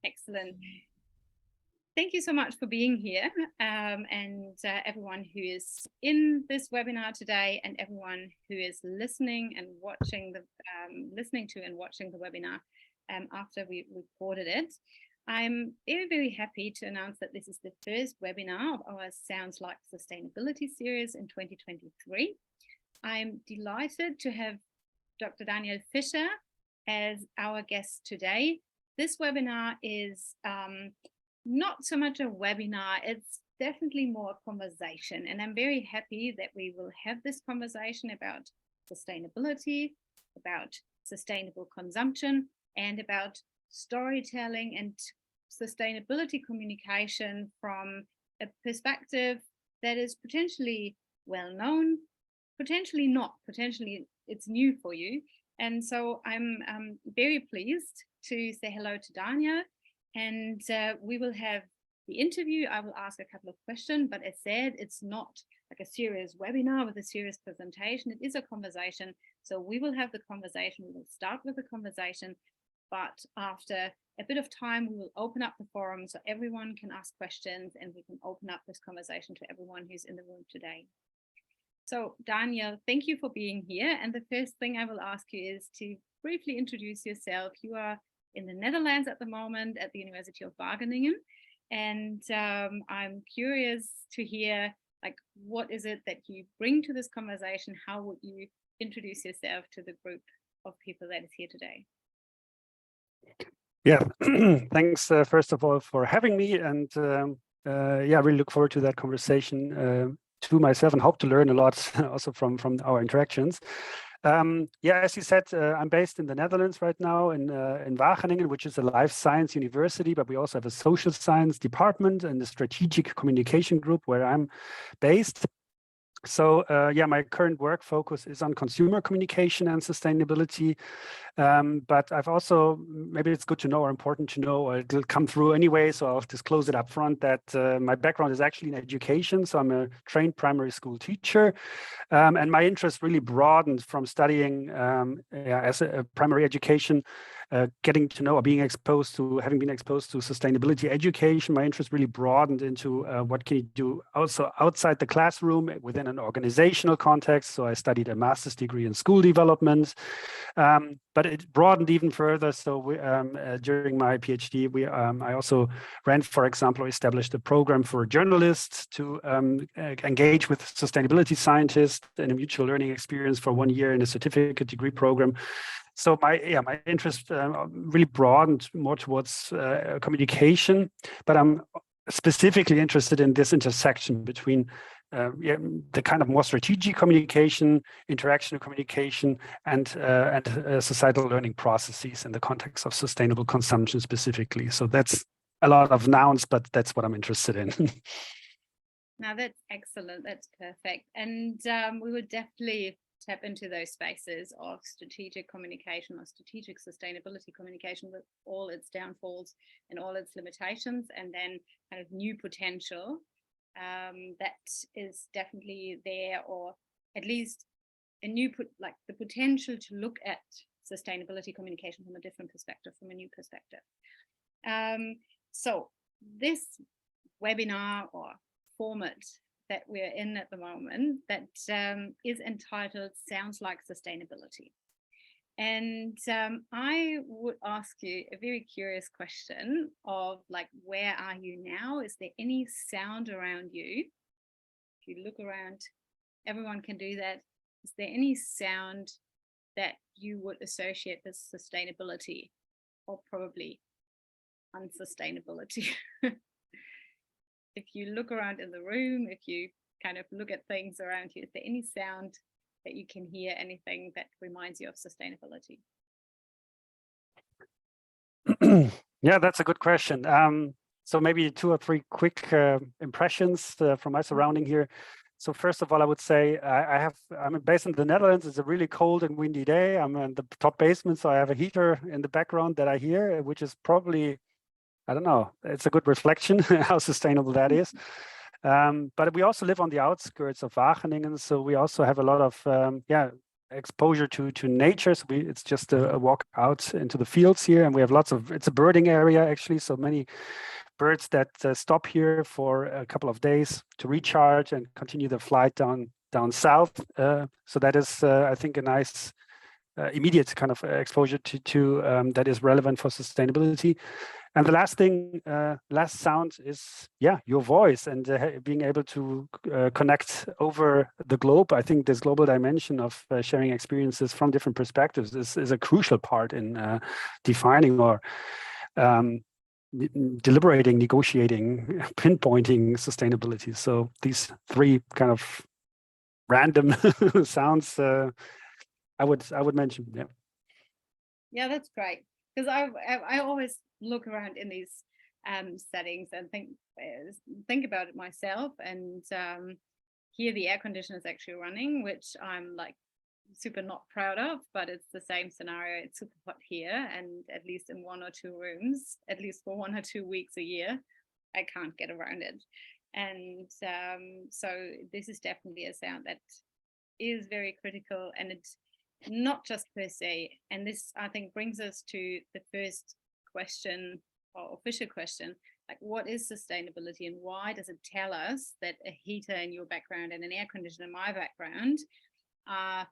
Excellent. Thank you so much for being here, and everyone who is in this webinar today, and everyone who is listening and watching listening to and watching the webinar after we recorded it. I'm very, very happy to announce that this is the first webinar of our Sounds Like Sustainability series in 2023. I'm delighted to have Dr. Daniel Fischer as our guest today. This webinar is not so much a webinar, it's definitely more a conversation. And I'm very happy that we will have this conversation about sustainability, about sustainable consumption, and about storytelling and sustainability communication from a perspective that is potentially well known, potentially not, potentially it's new for you. And so I'm very pleased to say hello to Daniel, and we will have the interview. I will ask a couple of questions, but as said, it's not like a serious webinar with a serious presentation. It is a conversation. So we will have the conversation. We will start with the conversation, but after a bit of time, we will open up the forum so everyone can ask questions, and we can open up this conversation to everyone who's in the room today. So Daniel, thank you for being here. And the first thing I will ask you is to briefly introduce yourself. You are in the Netherlands at the moment at the University of Wageningen. And I'm curious to hear, like, what is it that you bring to this conversation? How would you introduce yourself to the group of people that is here today? Yeah, thanks first of all for having me. And yeah, I really look forward to that conversation to myself, and hope to learn a lot also from our interactions. Yeah, as you said, I'm based in the Netherlands right now in Wageningen, which is a life science university, but we also have a social science department and a strategic communication group where I'm based. So yeah, my current work focus is on consumer communication and sustainability. But I've also, maybe it's good to know or important to know, or it'll come through anyway, so I'll disclose it up front, that my background is actually in education. So I'm a trained primary school teacher. And my interest really broadened from studying as a primary education, getting to know or having been exposed to sustainability education. My interest really broadened into what can you do also outside the classroom within an organizational context. So I studied a master's degree in school development, but it broadened even further. So during my PhD, I also ran, for example, or established a program for journalists to engage with sustainability scientists in a mutual learning experience for 1 year in a certificate degree program. So my interest really broadened more towards communication, but I'm specifically interested in this intersection between the kind of more strategic communication, interactional communication, and societal learning processes in the context of sustainable consumption specifically. So that's a lot of nouns, but that's what I'm interested in. Now that's excellent. That's perfect. And we would definitely tap into those spaces of strategic communication or strategic sustainability communication with all its downfalls and all its limitations, and then kind of new potential that is definitely there, or at least a new the potential to look at sustainability communication from a different perspective, from a new perspective. So this webinar or format that we're in at the moment, that is entitled Sounds Like Sustainability. And I would ask you a very curious question of, like, where are you now? Is there any sound around you? If you look around, everyone can do that. Is there any sound that you would associate with sustainability, or probably unsustainability? If you look around in the room, if you kind of look at things around you, is there any sound that you can hear, anything that reminds you of sustainability? Yeah, that's a good question. So maybe 2 or 3 quick impressions from my surrounding here. So first of all, I would say I'm based in the Netherlands. It's a really cold and windy day. I'm in the top basement, so I have a heater in the background that I hear, which is probably, I don't know, it's a good reflection how sustainable that is. But we also live on the outskirts of Wageningen, so we also have a lot of exposure to nature. So it's just a walk out into the fields here, and we have lots of, it's a birding area actually, so many birds that stop here for a couple of days to recharge and continue the flight down south. So that is, I think, a nice immediate kind of exposure to that is relevant for sustainability. And the last thing, last sound is, yeah, your voice and being able to connect over the globe. I think this global dimension of sharing experiences from different perspectives is a crucial part in defining or deliberating, negotiating, pinpointing sustainability. So these three kind of random sounds I would mention. Yeah. Yeah, that's great, because I always look around in these settings and think about it myself, and here the air conditioner is actually running, which I'm like super not proud of, but it's the same scenario. It's super hot here, and at least in 1 or 2 rooms, at least for 1 or 2 weeks a year, I can't get around it. And so this is definitely a sound that is very critical, and it's not just per se. And this, I think, brings us to the first question, or Fischer question, like, what is sustainability, and why does it tell us that a heater in your background and an air conditioner in my background are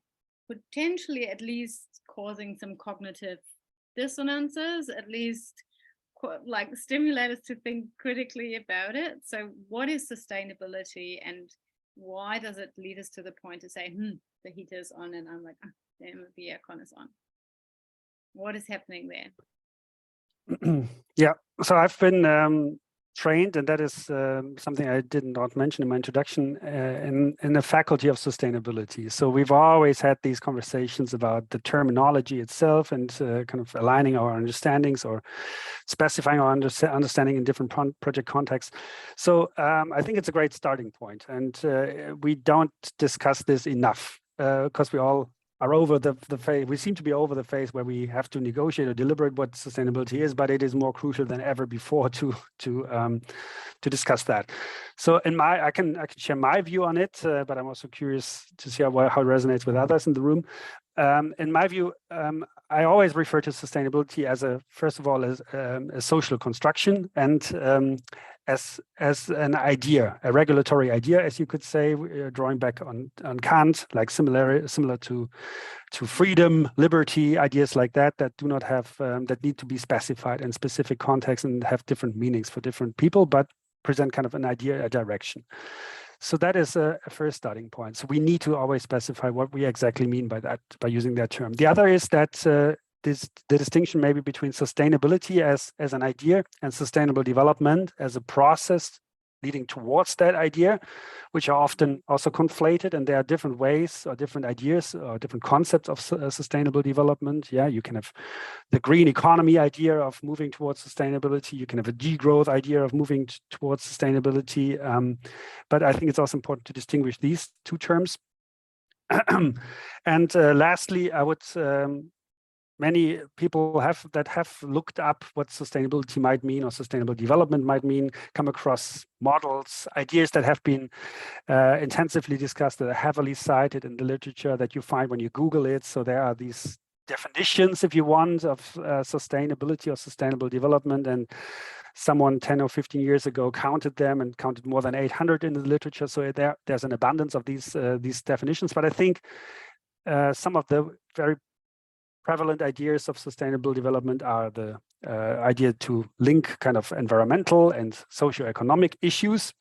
potentially at least causing some cognitive dissonances, at least like stimulate us to think critically about it. So what is sustainability, and why does it lead us to the point to say, the heater's on, and I'm like, oh, damn, the aircon is on? What is happening there? Yeah, so I've been trained, and that is something I did not mention in my introduction, in the faculty of sustainability. So we've always had these conversations about the terminology itself and kind of aligning our understandings or specifying our understanding in different project contexts. So I think it's a great starting point, and we don't discuss this enough because we all are over the phase. We seem to be over the phase where we have to negotiate or deliberate what sustainability is, but it is more crucial than ever before to discuss that. So I can share my view on it, but I'm also curious to see how it resonates with others in the room. In my view, I always refer to sustainability as first of all, as a social construction, and as an idea, a regulatory idea, as you could say, drawing back on Kant, like similar to freedom, liberty, ideas like that do not have that need to be specified in specific contexts and have different meanings for different people, but present kind of an idea, a direction. So that is a first starting point. So we need to always specify what we exactly mean by that, by using that term. The other is that the distinction maybe between sustainability as an idea and sustainable development as a process leading towards that idea, which are often also conflated, and there are different ways or different ideas or different concepts of sustainable development. Yeah, you can have the green economy idea of moving towards sustainability. You can have a degrowth idea of moving towards sustainability. But I think it's also important to distinguish these two terms. And lastly, I would many people have looked up what sustainability might mean or sustainable development might mean, come across models, ideas that have been intensively discussed, that are heavily cited in the literature that you find when you Google it. So there are these definitions, if you want, of sustainability or sustainable development, and someone 10 or 15 years ago counted them and counted more than 800 in the literature. So there's an abundance of these definitions. But I think some of the very prevalent ideas of sustainable development are the idea to link kind of environmental and socioeconomic issues.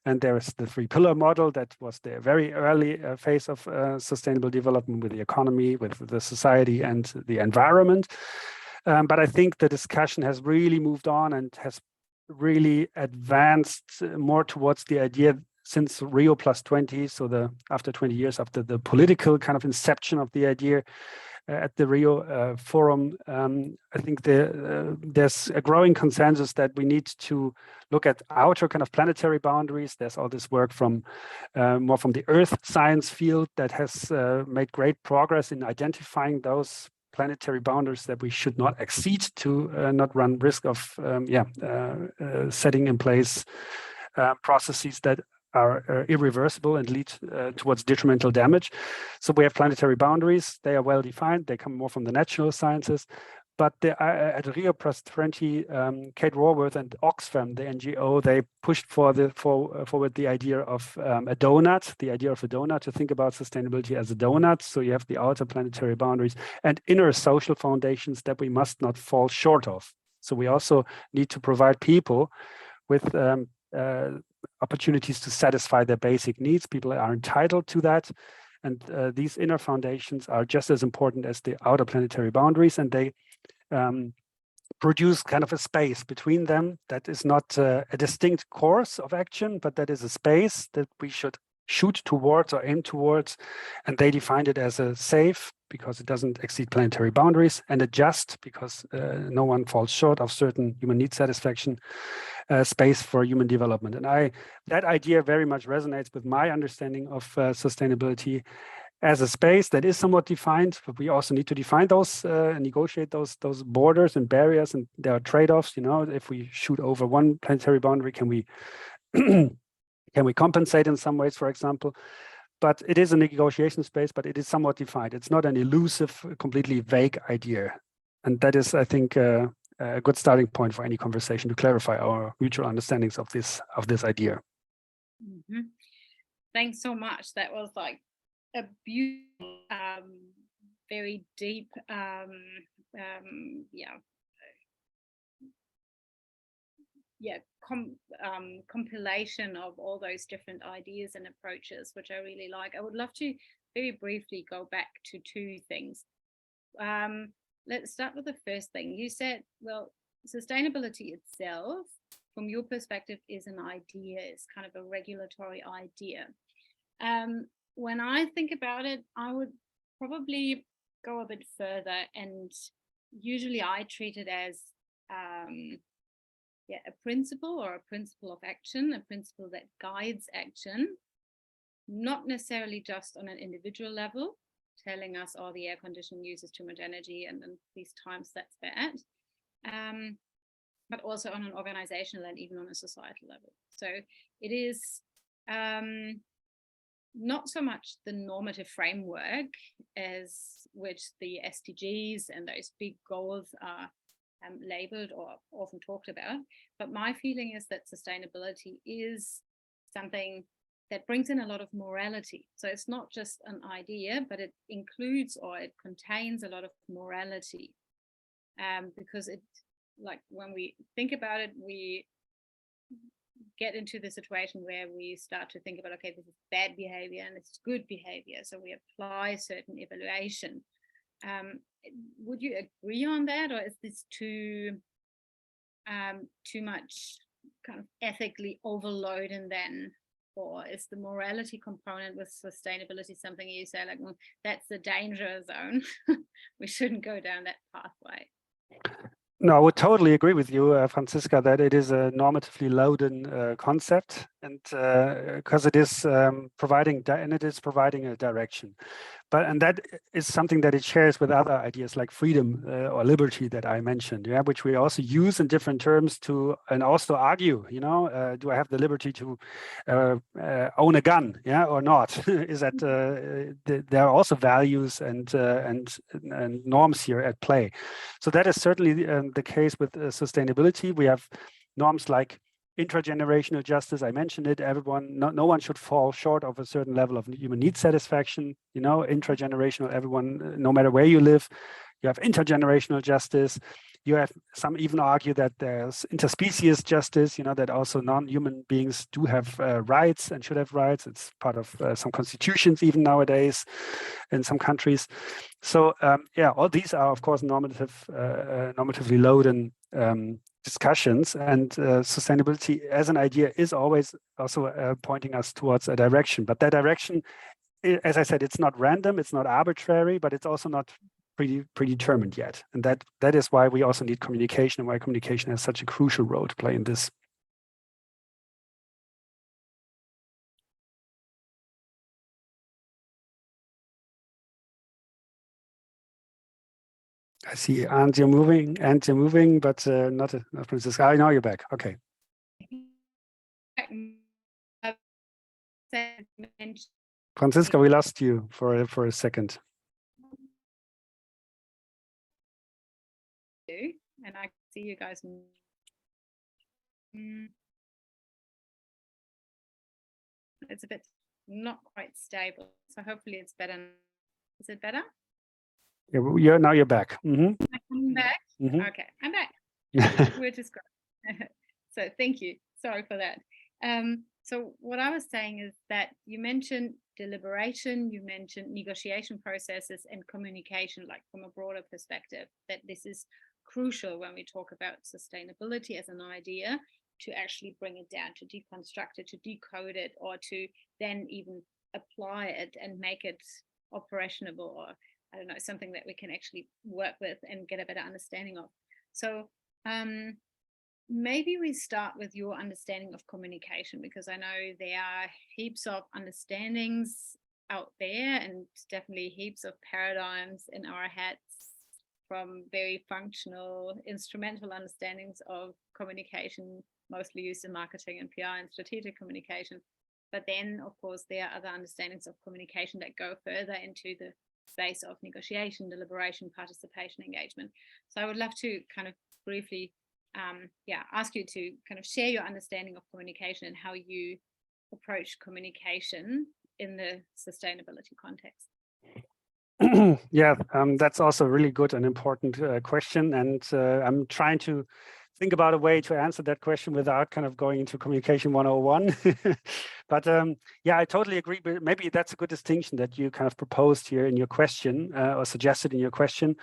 And there is the 3-pillar model that was the very early phase of sustainable development, with the economy, with the society, and the environment. But I think the discussion has really moved on and has really advanced more towards the idea since Rio +20, so after 20 years after the political kind of inception of the idea at the Rio Forum. I think there's a growing consensus that we need to look at outer kind of planetary boundaries. There's all this work from more from the Earth science field that has made great progress in identifying those planetary boundaries that we should not exceed to not run risk of setting in place processes that are irreversible and lead towards detrimental damage. So we have planetary boundaries. They are well defined. They come more from the natural sciences. But at Rio Plus 20, Kate Raworth and Oxfam, the NGO, they pushed forward the idea of a donut, the idea of a donut, to think about sustainability as a donut. So you have the outer planetary boundaries and inner social foundations that we must not fall short of. So we also need to provide people with opportunities to satisfy their basic needs. People are entitled to that. And these inner foundations are just as important as the outer planetary boundaries, and they produce kind of a space between them that is not a distinct course of action, but that is a space that we should shoot towards or aim towards. And they defined it as a safe, because it doesn't exceed planetary boundaries, and a just, because no one falls short of certain human need satisfaction, space for human development. And that idea very much resonates with my understanding of sustainability as a space that is somewhat defined, but we also need to define those and negotiate those borders and barriers, and there are trade-offs. You know, if we shoot over one planetary boundary, can we can we compensate in some ways, for example? But it is a negotiation space, but it is somewhat defined. It's not an elusive, completely vague idea, and that is, I think, a good starting point for any conversation to clarify our mutual understandings of this idea. Mm-hmm. Thanks so much. That was like a beautiful, very deep, compilation of all those different ideas and approaches, which I really like. I would love to very briefly go back to two things. Let's start with the first thing. You said, well, sustainability itself, from your perspective, is an idea, is kind of a regulatory idea. When I think about it, I would probably go a bit further, and usually I treat it as a principle, or a principle of action, a principle that guides action, not necessarily just on an individual level, telling us, oh, the air conditioning uses too much energy and these times that's bad, but also on an organizational and even on a societal level. So it is not so much the normative framework as which the SDGs and those big goals are labeled or often talked about, but my feeling is that sustainability is something that brings in a lot of morality. So it's not just an idea, but it includes, or it contains, a lot of morality, because it, like, when we think about it, we get into the situation where we start to think about, okay, this is bad behavior and it's good behavior, so we apply certain evaluation. Would you agree on that, or is this too much kind of ethically overload? And then, or is the morality component with sustainability something you say, like, well, that's the danger zone, we shouldn't go down that pathway? No, I would totally agree with you, Franziska, that it is a normatively loaded concept, and because it is providing a direction. And that is something that it shares with other ideas like freedom or liberty that I mentioned, which we also use in different terms to, and also argue, do I have the liberty to own a gun, or not? Is that there are also values and norms here at play. So that is certainly the case with sustainability. We have norms like intragenerational justice. I mentioned it. No one should fall short of a certain level of human need satisfaction. Intragenerational, everyone, no matter where you live. You have intergenerational justice. You have some even argue that there's interspecies justice, that also non-human beings do have rights and should have rights. It's part of some constitutions even nowadays in some countries. So all these are, of course, normatively loaded discussions, and sustainability as an idea is always also pointing us towards a direction. But that direction, as I said, it's not random, it's not arbitrary, but it's also not predetermined yet. And that is why we also need communication, and why communication has such a crucial role to play in this. I see, and you're moving, but not Franziska. I know you're back. Okay. Franziska, we lost you for a second. And I can see you guys. It's a bit not quite stable, so hopefully it's better. Is it better? Yeah, now you're back. I'm back. Okay, I'm back. We're just great. So thank you. Sorry for that. So what I was saying is that you mentioned deliberation, you mentioned negotiation processes and communication, like from a broader perspective, that this is crucial when we talk about sustainability as an idea, to actually bring it down, to deconstruct it, to decode it, or to then even apply it and make it operationable, or I don't know, something that we can actually work with and get a better understanding of. So maybe we start with your understanding of communication, because I know there are heaps of understandings out there and definitely heaps of paradigms in our heads, from very functional, instrumental understandings of communication, mostly used in marketing and PR and strategic communication. But then, of course, there are other understandings of communication that go further into the space of negotiation, deliberation, participation, engagement. So I would love to kind of briefly ask you to kind of share your understanding of communication and how you approach communication in the sustainability context. Yeah, that's also a really good and important question. And I'm trying to think about a way to answer that question without kind of going into communication 101. But yeah, I totally agree. But maybe that's a good distinction that you kind of proposed here in your question, or suggested in your question,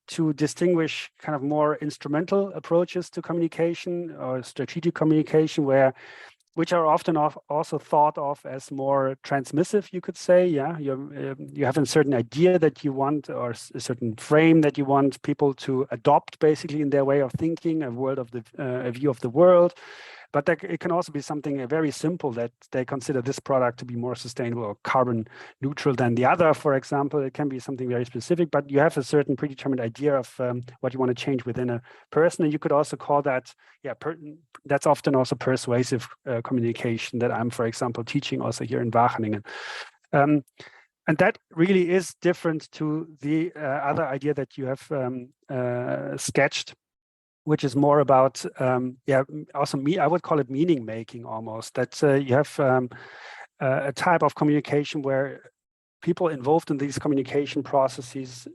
to distinguish kind of more instrumental approaches to communication or strategic communication, which are often also thought of as more transmissive, you could say. Yeah, you have a certain idea that you want, or a certain frame that you want people to adopt, basically, in their way of thinking, a view of the world. But it can also be something very simple, that they consider this product to be more sustainable or carbon neutral than the other, for example. It can be something very specific, but you have a certain predetermined idea of what you want to change within a person. And you could also call that, that's often also persuasive communication that I'm, for example, teaching also here in Wageningen. And that really is different to the other idea that you have sketched, which is more about, also I would call it meaning making almost, that you have a type of communication where people involved in these communication processes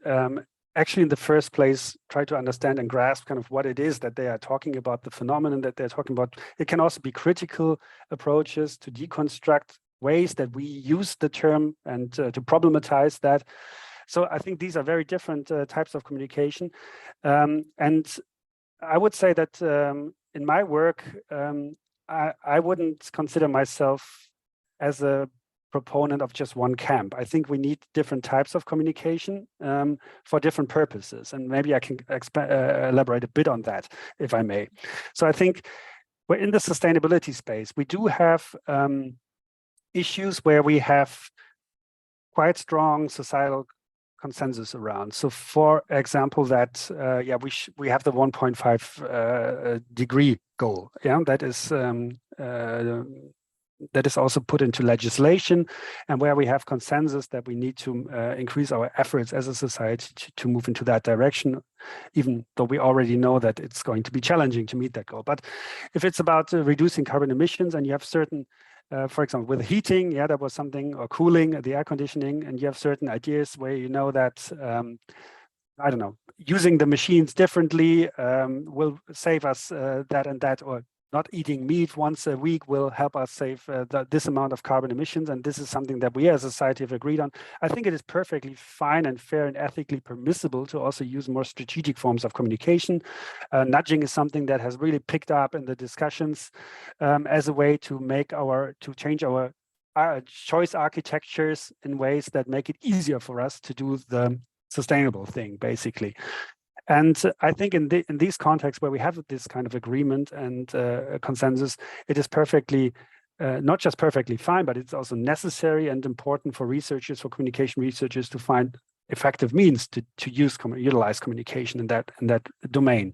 actually in the first place try to understand and grasp kind of what it is that they are talking about, the phenomenon that they're talking about. It can also be critical approaches to deconstruct ways that we use the term and to problematize that. So I think these are very different types of communication. And I would say that in my work, I wouldn't consider myself as a proponent of just one camp. I think we need different types of communication for different purposes. And maybe I can elaborate a bit on that, if I may. So I think we're in the sustainability space. We do have issues where we have quite strong societal consensus around. So, for example, that we have the 1.5 degree goal. Yeah, that is also put into legislation, and where we have consensus that we need to increase our efforts as a society to move into that direction, even though we already know that it's going to be challenging to meet that goal. But if it's about reducing carbon emissions, and you have certain for example, with heating, that was something, or cooling, the air conditioning, and you have certain ideas where you know that, I don't know, using the machines differently will save us that and that, or not eating meat once a week will help us save this amount of carbon emissions. And this is something that we as a society have agreed on. I think it is perfectly fine and fair and ethically permissible to also use more strategic forms of communication. Nudging is something that has really picked up in the discussions as a way to change our choice architectures in ways that make it easier for us to do the sustainable thing, basically. And I think in these contexts where we have this kind of agreement and consensus, it is perfectly, not just perfectly fine, but it's also necessary and important for researchers, for communication researchers, to find effective means to utilize communication in that domain.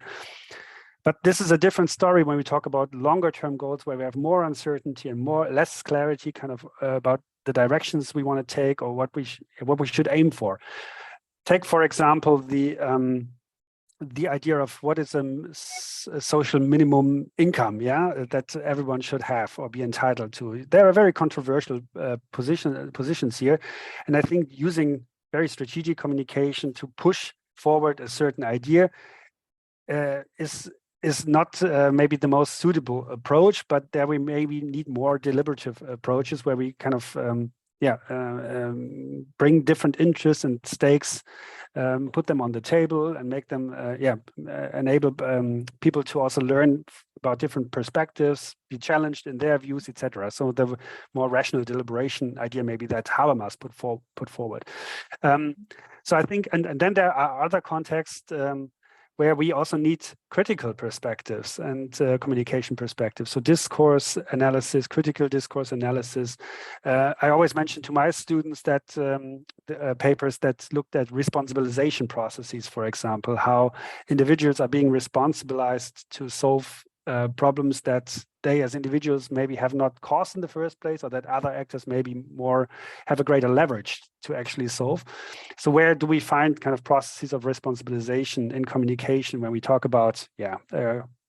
But this is a different story when we talk about longer term goals, where we have more uncertainty and less clarity kind of about the directions we want to take or what we should aim for. Take, for example, the idea of what is a social minimum income, that everyone should have or be entitled to. There are very controversial positions here, and I think using very strategic communication to push forward a certain idea is not maybe the most suitable approach, but there we maybe need more deliberative approaches where we kind of bring different interests and stakes, put them on the table and make them enable people to also learn about different perspectives, be challenged in their views, etc. So the more rational deliberation idea maybe that Habermas put forward. So I think, and then there are other contexts where we also need critical perspectives and communication perspectives. So discourse analysis, critical discourse analysis. I always mention to my students that papers that looked at responsibilization processes, for example, how individuals are being responsibilized to solve problems that they as individuals maybe have not caused in the first place, or that other actors maybe have a greater leverage to actually solve. So where do we find kind of processes of responsibilization in communication when we talk about,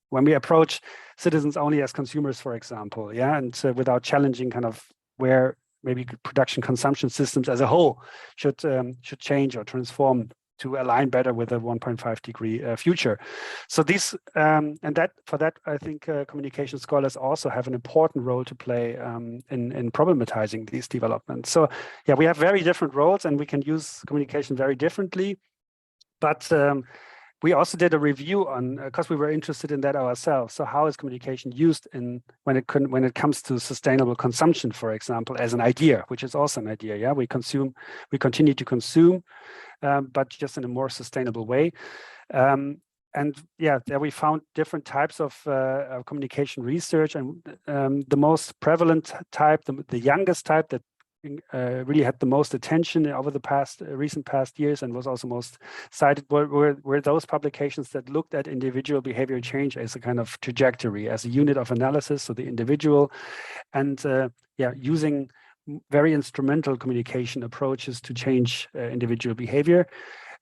when we approach citizens only as consumers, for example, and without challenging kind of where maybe production consumption systems as a whole should change or transform to align better with a 1.5 degree future. So these and that for that, I think communication scholars also have an important role to play in problematizing these developments. So we have very different roles, and we can use communication very differently. But we also did a review on, because we were interested in that ourselves. So how is communication used when it comes to sustainable consumption, for example, as an idea, which is also an idea. We continue to consume, but just in a more sustainable way. And there we found different types of communication research, and the most prevalent type, the youngest type that really had the most attention over the recent past years, and was also most cited, were those publications that looked at individual behavior change as a kind of trajectory, as a unit of analysis, so the individual, and using very instrumental communication approaches to change individual behavior.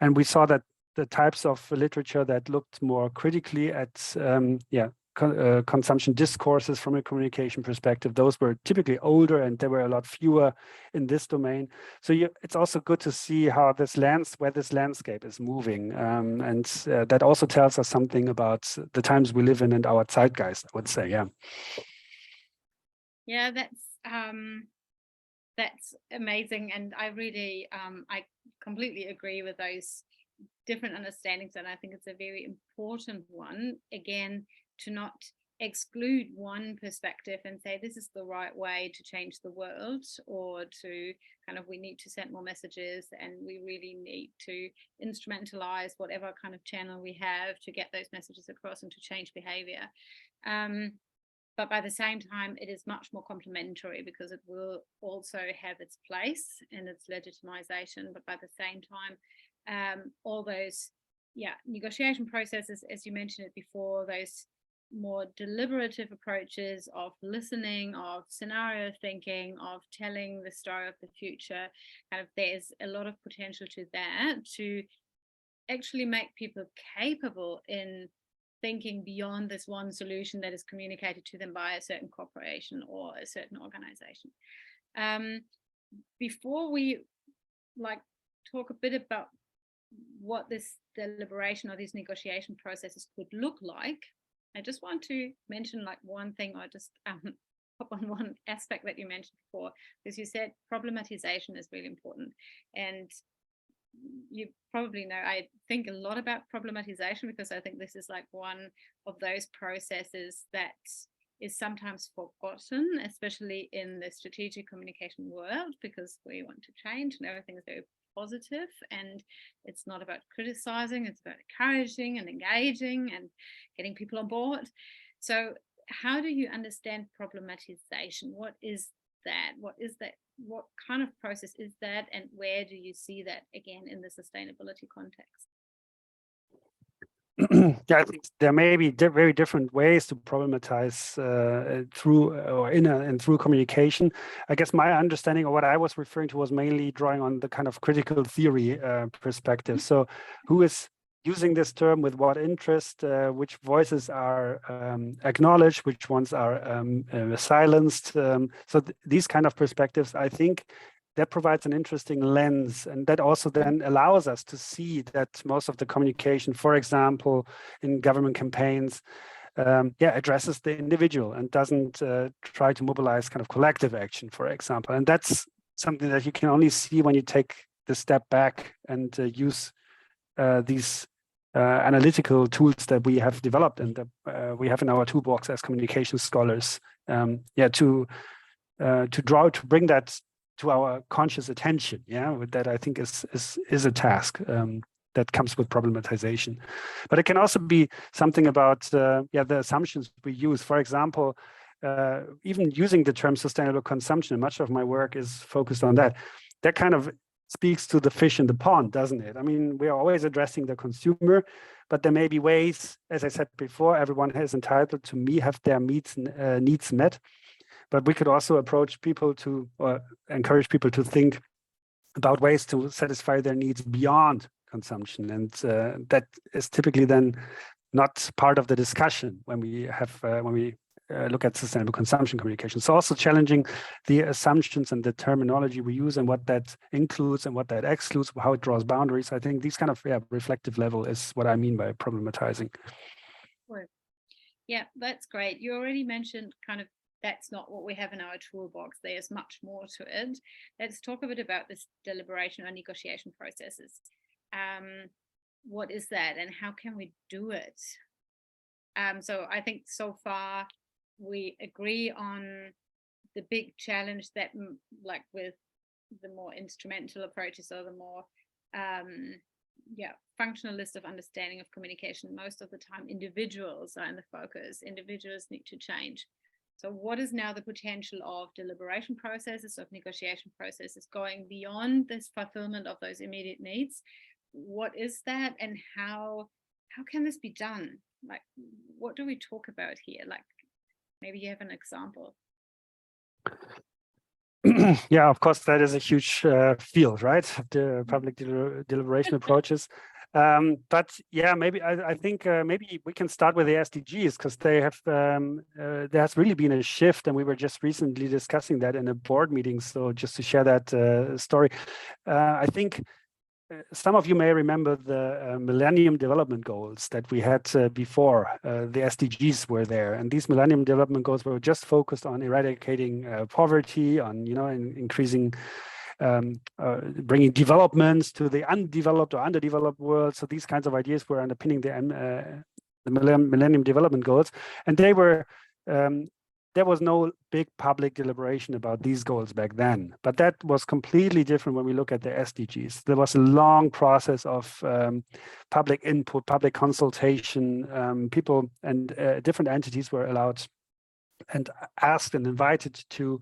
And we saw that the types of literature that looked more critically at consumption discourses from a communication perspective, those were typically older, and there were a lot fewer in this domain. So it's also good to see how where this landscape is moving, and that also tells us something about the times we live in and our zeitgeist, I would say. That's amazing, and I really I completely agree with those different understandings, and I think it's a very important one, again, to not exclude one perspective and say this is the right way to change the world, or to kind of we need to send more messages and we really need to instrumentalize whatever kind of channel we have to get those messages across and to change behavior. But by the same time, it is much more complementary, because it will also have its place and its legitimization. But by the same time, all those negotiation processes, as you mentioned it before, those more deliberative approaches of listening, of scenario thinking, of telling the story of the future, kind of there's a lot of potential to that, to actually make people capable in thinking beyond this one solution that is communicated to them by a certain corporation or a certain organization. Before we talk a bit about what this deliberation or these negotiation processes could look like, I just want to mention one thing, or just hop on one aspect that you mentioned before, because you said problematization is really important. And you probably know I think a lot about problematization, because I think this is one of those processes that is sometimes forgotten, especially in the strategic communication world, because we want to change and everything is very positive, and it's not about criticizing, it's about encouraging and engaging and getting people on board. So how do you understand problematization? What is that? What is that? What kind of process is that, and where do you see that again in the sustainability context? Yeah, I think there may be very different ways to problematize through or in and through communication. I guess my understanding, or what I was referring to, was mainly drawing on the kind of critical theory perspective. So, who is using this term with what interest? Which voices are acknowledged? Which ones are silenced? So these kind of perspectives, I think, that provides an interesting lens, and that also then allows us to see that most of the communication, for example, in government campaigns, addresses the individual and doesn't try to mobilize kind of collective action, for example. And that's something that you can only see when you take the step back and use these analytical tools that we have developed and that we have in our toolbox as communication scholars. To bring that to our conscious attention. That I think is a task that comes with problematization. But it can also be something about the assumptions we use. For example, even using the term sustainable consumption, much of my work is focused on that. That kind of speaks to the fish in the pond, doesn't it? I mean, we are always addressing the consumer, but there may be ways, as I said before, everyone is entitled to have their needs met. But we could also approach people or encourage people to think about ways to satisfy their needs beyond consumption. And that is typically then not part of the discussion when we look at sustainable consumption communication. So also challenging the assumptions and the terminology we use and what that includes and what that excludes, how it draws boundaries. I think these kind of reflective level is what I mean by problematizing. Yeah, that's great. You already mentioned kind of that's not what we have in our toolbox. There's much more to it. Let's talk a bit about this deliberation or negotiation processes. What is that and how can we do it? So I think so far we agree on the big challenge that, like with the more instrumental approaches or the more functionalist of understanding of communication, most of the time individuals are in the focus. Individuals need to change. So what is now the potential of deliberation processes, of negotiation processes going beyond this fulfillment of those immediate needs? What is that, and how can this be done? Like, what do we talk about here? Like, maybe you have an example. Yeah, of course, that is a huge field, right? The public deliberation approaches. But yeah, maybe I think maybe we can start with the SDGs, because they have there has really been a shift, and we were just recently discussing that in a board meeting. So just to share that story, I think some of you may remember the Millennium Development Goals that we had before. The SDGs were there, and these Millennium Development Goals were just focused on eradicating poverty, on increasing, bringing developments to the undeveloped or underdeveloped world. So these kinds of ideas were underpinning the Millennium Development Goals, and they were. There was no big public deliberation about these goals back then, but that was completely different when we look at the SDGs. There was a long process of public input, public consultation. People and different entities were allowed and asked and invited to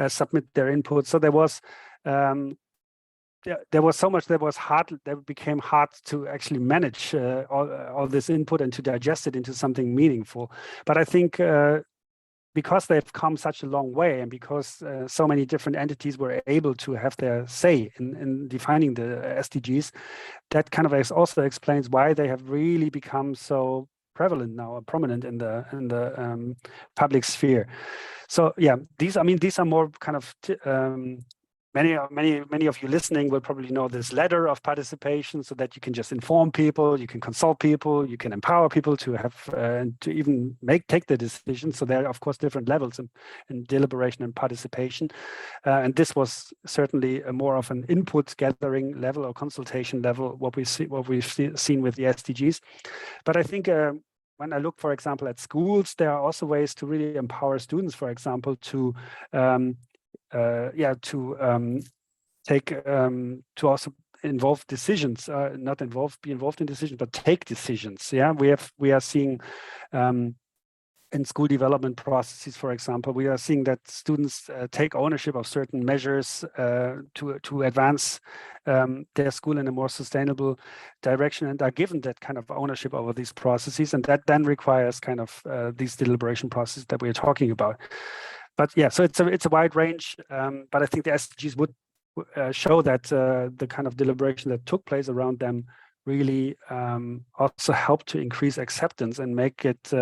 submit their input. So there was so much that was hard, that became hard to actually manage all this input and to digest it into something meaningful. But I think because they've come such a long way, and because so many different entities were able to have their say in defining the SDGs, that kind of also explains why they have really become so prevalent now, or prominent in the public sphere. So yeah, these are more kind of many of you listening will probably know this ladder of participation, so that you can just inform people, you can consult people, you can empower people to have to even take the decision. So there are of course different levels in deliberation and participation, and this was certainly a more of an input gathering level or consultation level, what we've seen with the SDGs. But I think when I look, for example, at schools, there are also ways to really empower students, for example, to to also involve decisions, be involved in decisions, but take decisions. Yeah, we are seeing in school development processes, for example, we are seeing that students take ownership of certain measures to advance their school in a more sustainable direction, and are given that kind of ownership over these processes, and that then requires kind of these deliberation processes that we're talking about. But yeah, so it's a wide range, but I think the SDGs would show that the kind of deliberation that took place around them really also helped to increase acceptance and make it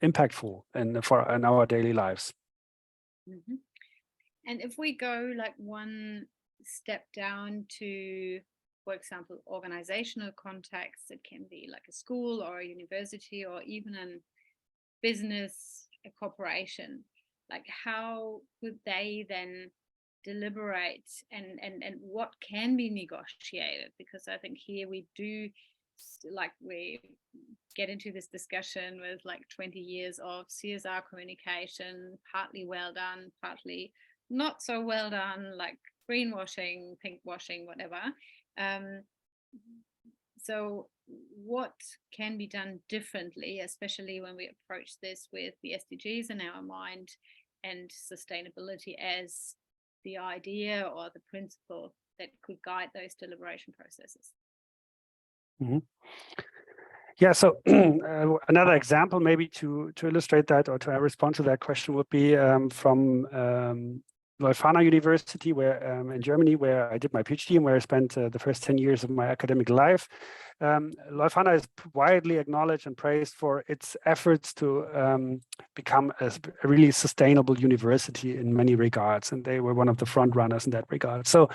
impactful in our daily lives. Mm-hmm. And if we go like one step down to, for example, organizational context, it can be like a school or a university or even a business, a corporation. Like how could they then deliberate and what can be negotiated? Because I think here we do, like, we get into this discussion with like 20 years of CSR communication, partly well done, partly not so well done, like greenwashing, pinkwashing, whatever. So what can be done differently, especially when we approach this with the SDGs in our mind and sustainability as the idea or the principle that could guide those deliberation processes? Mm-hmm. Yeah, so another example maybe to illustrate that or to respond to that question would be from Leuphana University, where in Germany, where I did my PhD and where I spent the first 10 years of my academic life. Leuphana is widely acknowledged and praised for its efforts to become a really sustainable university in many regards, and they were one of the front runners in that regard. So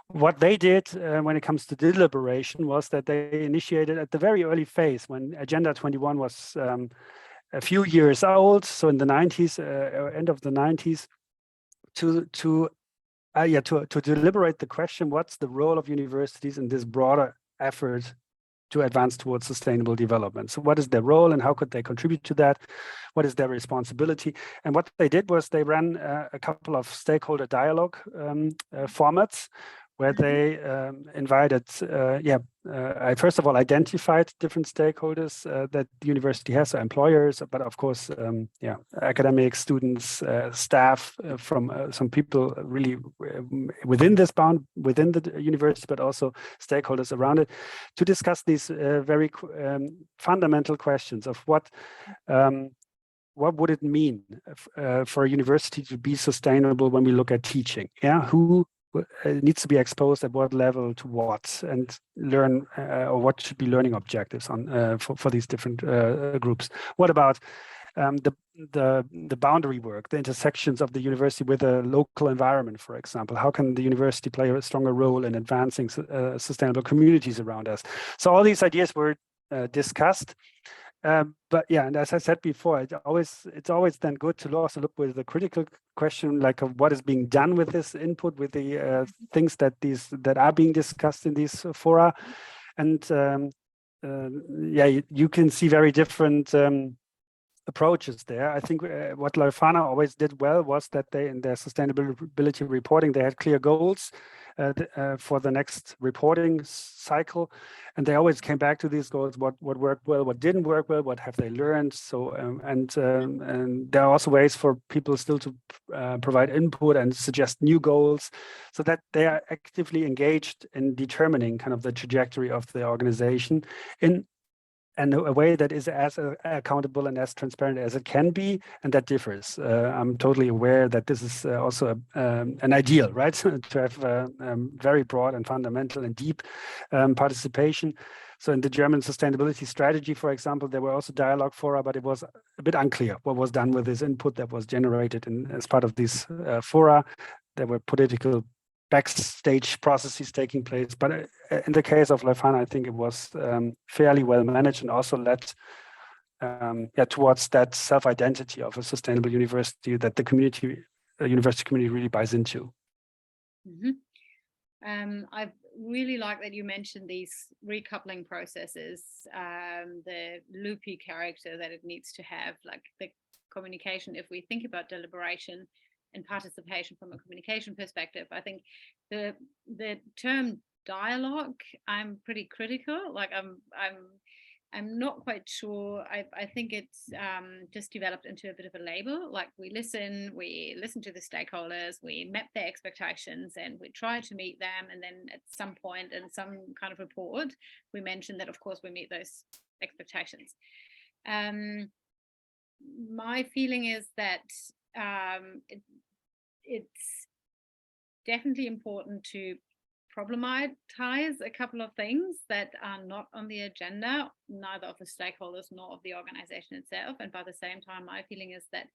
what they did when it comes to deliberation was that they initiated at the very early phase when Agenda 21 was a few years old, so in the 90s, end of the 90s, to deliberate the question, what's the role of universities in this broader effort to advance towards sustainable development? So what is their role and how could they contribute to that? What is their responsibility? And what they did was they ran a couple of stakeholder dialogue formats where they invited, I first of all identified different stakeholders that the university has, so employers, but of course, academics, students, staff, from some people really within the university, but also stakeholders around it, to discuss these very fundamental questions of what would it mean for a university to be sustainable when we look at teaching? Yeah, who needs to be exposed at what level to what, and learn or what should be learning objectives on for these different groups. What about the boundary work, the intersections of the university with a local environment, for example? How can the university play a stronger role in advancing sustainable communities around us? So all these ideas were discussed. But yeah, and as I said before, it's always then good to also look with the critical question, like of what is being done with this input, with the things that are being discussed in these fora, and you can see very different approaches there. I think what Leuphana always did well was that they, in their sustainability reporting, they had clear goals for the next reporting cycle, and they always came back to these goals: what worked well, what didn't work well, what have they learned. So and there are also ways for people still to provide input and suggest new goals, so that they are actively engaged in determining kind of the trajectory of the organization in a way that is as accountable and as transparent as it can be, and that differs. I'm totally aware that this is also an ideal, right? To have very broad and fundamental and deep participation. So in the German sustainability strategy, for example, there were also dialogue fora, but it was a bit unclear what was done with this input that was generated as part of these fora. There were political backstage processes taking place, but in the case of Leuphana, I think it was fairly well managed and also led towards that self-identity of a sustainable university that the university community really buys into. Mm-hmm. I really like that you mentioned these recoupling processes, the loopy character that it needs to have, like the communication. If we think about deliberation and participation from a communication perspective, I think the term dialogue, I'm pretty critical. Like I'm not quite sure. I think it's just developed into a bit of a label. Like we listen to the stakeholders, we map their expectations, and we try to meet them. And then at some point in some kind of report, we mention that, of course, we meet those expectations. My feeling is that it's definitely important to problematize a couple of things that are not on the agenda, neither of the stakeholders nor of the organization itself. And by the same time, my feeling is that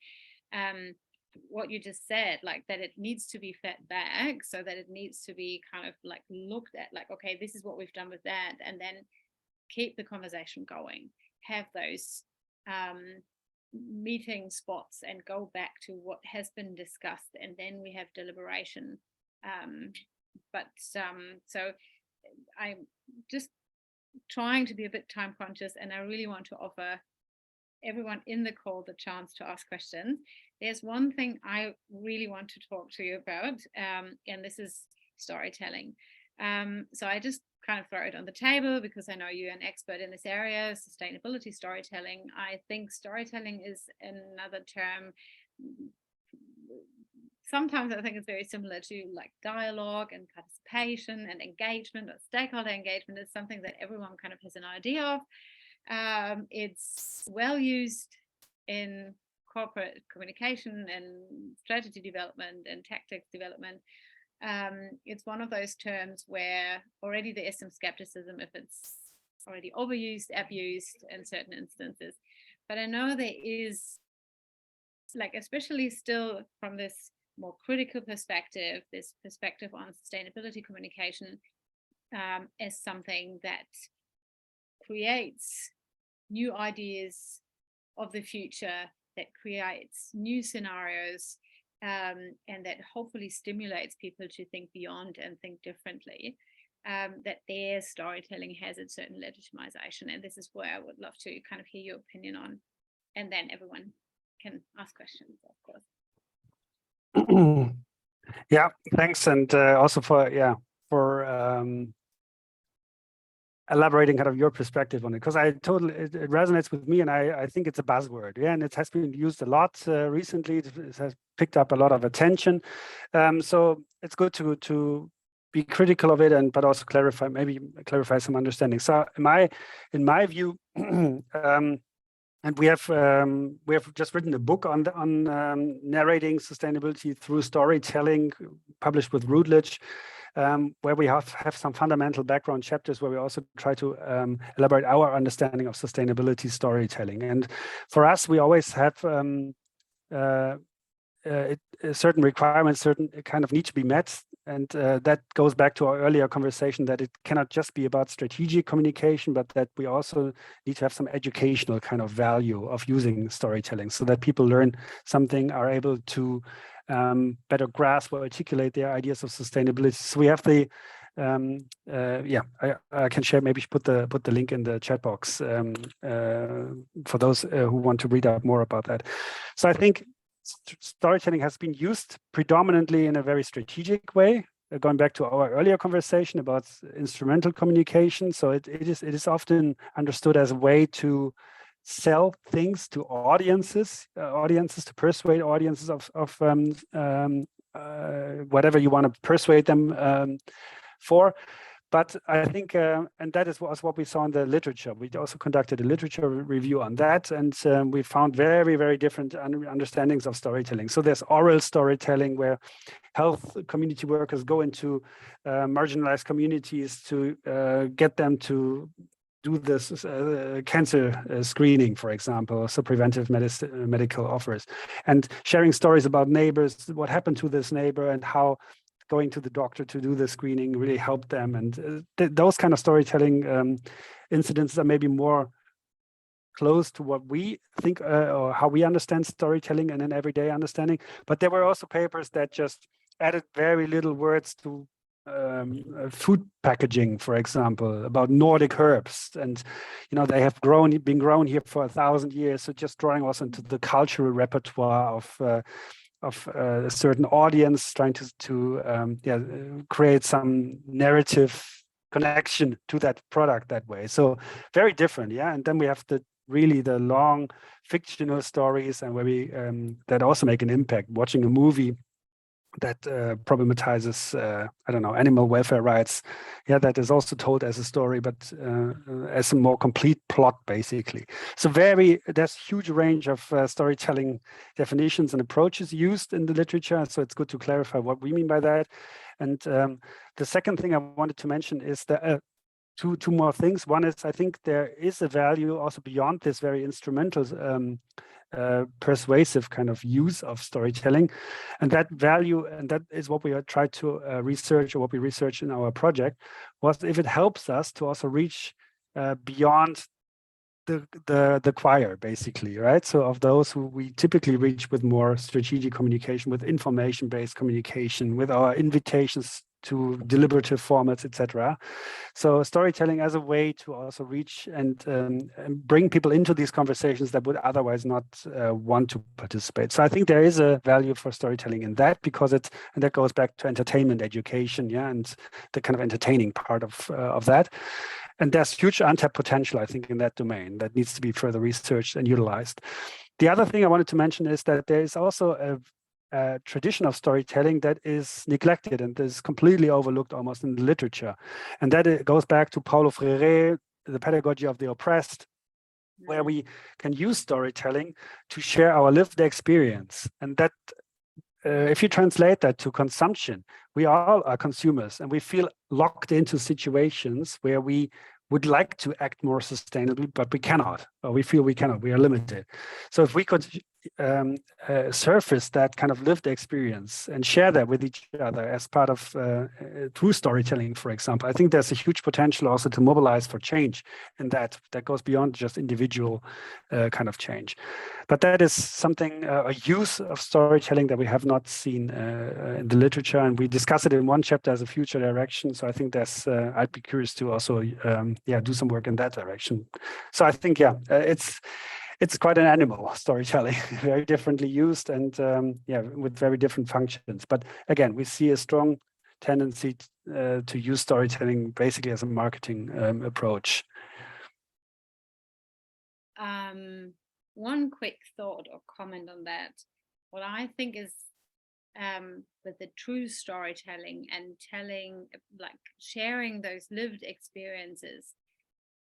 what you just said, like that it needs to be fed back, so that it needs to be kind of like looked at, like, okay, this is what we've done with that, and then keep the conversation going, have those meeting spots and go back to what has been discussed, and then we have deliberation. So I'm just trying to be a bit time conscious, and I really want to offer everyone in the call the chance to ask questions. There's one thing I really want to talk to you about, and this is storytelling. So I just kind of throw it on the table because I know you're an expert in this area, sustainability storytelling. I think storytelling is another term. Sometimes I think it's very similar to like dialogue and participation and engagement, or stakeholder engagement is something that everyone kind of has an idea of. It's well used in corporate communication and strategy development and tactics development. It's one of those terms where already there is some skepticism if it's already overused, abused in certain instances. But I know there is, like, especially still from this more critical perspective, this perspective on sustainability communication as something that creates new ideas of the future, that creates new scenarios, and that hopefully stimulates people to think beyond and think differently, that their storytelling has a certain legitimization. And this is where I would love to kind of hear your opinion on, and then everyone can ask questions, of course. Yeah, thanks, and also for elaborating kind of your perspective on it, because it resonates with me, and I think it's a buzzword, and it has been used a lot recently. It has picked up a lot of attention, so it's good to be critical of it, but also clarify some understanding. So in my view, and we have just written a book on narrating sustainability through storytelling, published with Routledge, where we have some fundamental background chapters where we also try to elaborate our understanding of sustainability storytelling. And for us, we always have certain requirements, certain kind of need to be met. And that goes back to our earlier conversation that it cannot just be about strategic communication, but that we also need to have some educational kind of value of using storytelling so that people learn something, are able to better grasp or articulate their ideas of sustainability. So we have the, I can share, maybe put the link in the chat box for those who want to read up more about that. So I think storytelling has been used predominantly in a very strategic way, going back to our earlier conversation about instrumental communication. So it is often understood as a way to sell things to audiences to persuade audiences of whatever you want to persuade them for. But I think, and that was what we saw in the literature. We also conducted a literature review on that, and we found very, very different understandings of storytelling. So there's oral storytelling, where health community workers go into marginalized communities to get them to do this cancer screening, for example, so preventive medical offers, and sharing stories about neighbors, what happened to this neighbor, and how going to the doctor to do the screening really helped them. And those kind of storytelling incidents are maybe more close to what we think or how we understand storytelling in an everyday understanding. But there were also papers that just added very little words to food packaging, for example, about Nordic herbs, and they have been grown here for 1,000 years. So just drawing also into the cultural repertoire of a certain audience, trying to create some narrative connection to that product that way. So very different, yeah. And then we have the long fictional stories, and where we that also make an impact. Watching a movie that problematizes, I don't know, animal welfare rights. Yeah, that is also told as a story, but as a more complete plot, basically. So there's huge range of storytelling definitions and approaches used in the literature. So it's good to clarify what we mean by that. And the second thing I wanted to mention is that two more things. One is, I think there is a value also beyond this very instrumental persuasive kind of use of storytelling, and that value, and that is what we tried to research, or what we researched in our project, was if it helps us to also reach beyond the choir, basically, right? So of those who we typically reach with more strategic communication, with information-based communication, with our invitations to deliberative formats, etc. So storytelling as a way to also reach and bring people into these conversations that would otherwise not want to participate. So I think there is a value for storytelling in that, because and that goes back to entertainment education, yeah, and the kind of entertaining part of that. And there's huge untapped potential, I think, in that domain that needs to be further researched and utilized. The other thing I wanted to mention is that there is also a tradition of storytelling that is neglected and is completely overlooked almost in the literature. And that it goes back to Paulo Freire, the pedagogy of the oppressed, where we can use storytelling to share our lived experience. And that, if you translate that to consumption, we all are consumers, and we feel locked into situations where we would like to act more sustainably, but we cannot, or we feel we cannot, we are limited. So if we could surface that kind of lived experience and share that with each other as part of through storytelling, for example, I think there's a huge potential also to mobilize for change, and that goes beyond just individual kind of change. But that is something, a use of storytelling that we have not seen in the literature, and we discuss it in one chapter as a future direction. So I think that's I'd be curious to also do some work in that direction. So I think it's quite an animal, storytelling, very differently used, and with very different functions. But again, we see a strong tendency to use storytelling basically as a marketing approach. One quick thought or comment on that. What I think is with the true storytelling and telling, like sharing those lived experiences,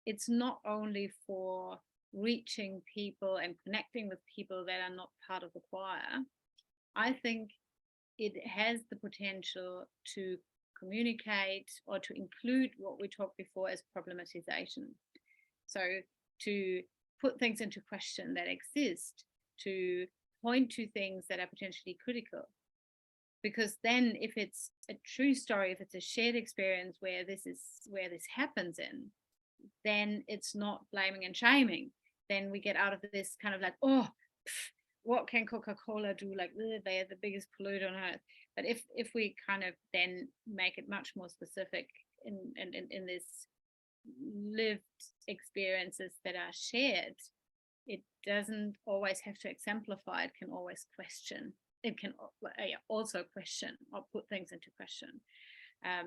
it's not only for reaching people and connecting with people that are not part of the choir. I think it has the potential to communicate or to include what we talked before as problematization. So to put things into question that exist, to point to things that are potentially critical. Because then if it's a true story, if it's a shared experience where this happens in, then it's not blaming and shaming. Then we get out of this kind of like, what can Coca-Cola do? Like, they are the biggest polluter on earth. But if we kind of then make it much more specific in this lived experiences that are shared, it doesn't always have to exemplify. It can always question. It can also question or put things into question.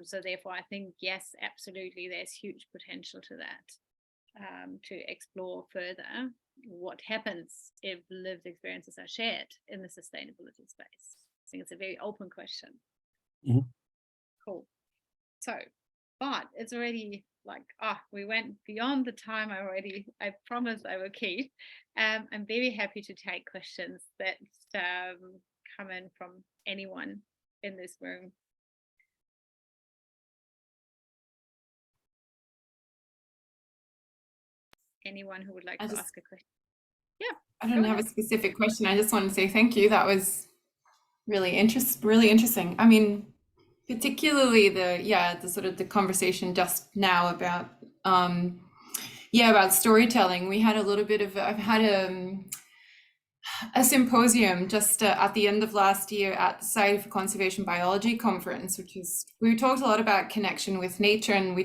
So therefore, I think, yes, absolutely, there's huge potential to that. To explore further what happens if lived experiences are shared in the sustainability space. I think it's a very open question. Mm-hmm. Cool. So, but it's already like, we went beyond the time I promised I will keep. I'm very happy to take questions that come in from anyone in this room. Anyone who would like to ask a question? Yeah. I don't have a specific question. I just want to say thank you. That was really interesting. I mean, particularly the sort of the conversation just now about about storytelling. We had a little bit of I've had a symposium just at the end of last year at the Society for Conservation Biology conference, we talked a lot about connection with nature, and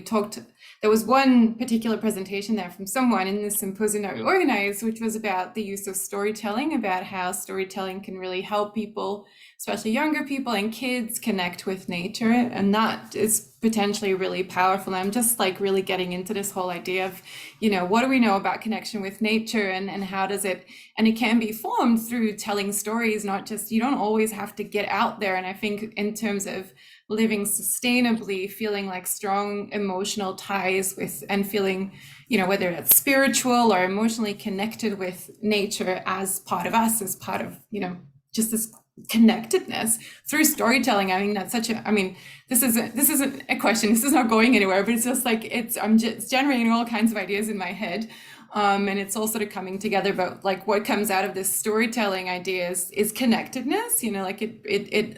there was one particular presentation there from someone in this symposium that we organized, which was about the use of storytelling, about how storytelling can really help people, especially younger people and kids, connect with nature. And that is potentially really powerful. And I'm just like really getting into this whole idea of, you know, what do we know about connection with nature, and how does it, and it can be formed through telling stories, not just, you don't always have to get out there. And I think in terms of living sustainably, feeling like strong emotional ties with, and feeling, you know, whether it's spiritual or emotionally connected with nature as part of us, as part of, you know, just this connectedness through storytelling. I mean, that's such a, I mean, this isn't a question, this is not going anywhere, but it's just like, I'm just generating all kinds of ideas in my head. And it's all sort of coming together. But like what comes out of this storytelling ideas is connectedness, you know, like it